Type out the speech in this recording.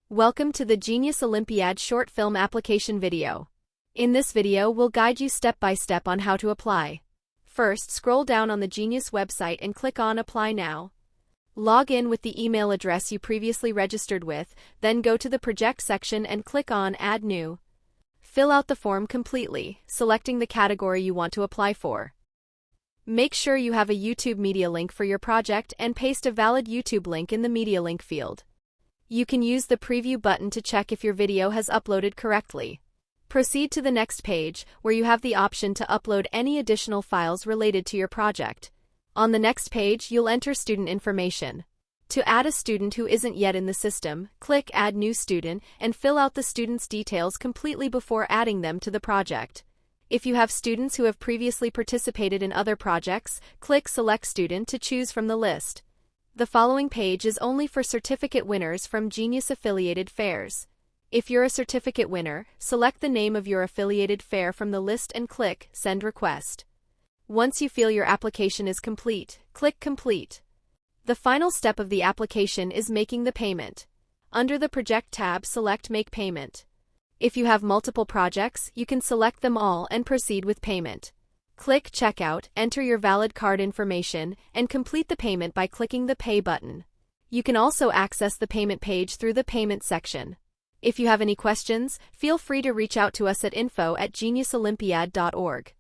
Welcome to the Genius Olympiad short film application video. In this video, we'll guide you step by step on how to apply. First, scroll down on the Genius website and click on Apply Now. Log in with the email address you previously registered with, then go to the Project section and click on Add New. Fill out the form completely, selecting the category you want to apply for. Make sure you have a YouTube media link for your project and paste a valid YouTube link in the media link field. You can use the preview button to check if your video has uploaded correctly. Proceed to the next page, where you have the option to upload any additional files related to your project. On the next page, you'll enter student information. To add a student who isn't yet in the system, click Add New Student and fill out the student's details completely before adding them to the project. If you have students who have previously participated in other projects, click Select Student to choose from the list. The following page is only for certificate winners from Genius affiliated fairs. If you're a certificate winner, select the name of your affiliated fair from the list and click Send Request. Once you feel your application is complete, click Complete. The final step of the application is making the payment. Under the Project tab, select Make Payment. If you have multiple projects, you can select them all and proceed with payment. Click Checkout, enter your valid card information, and complete the payment by clicking the Pay button. You can also access the payment page through the Payment section. If you have any questions, feel free to reach out to us at info@geniusolympiad.org.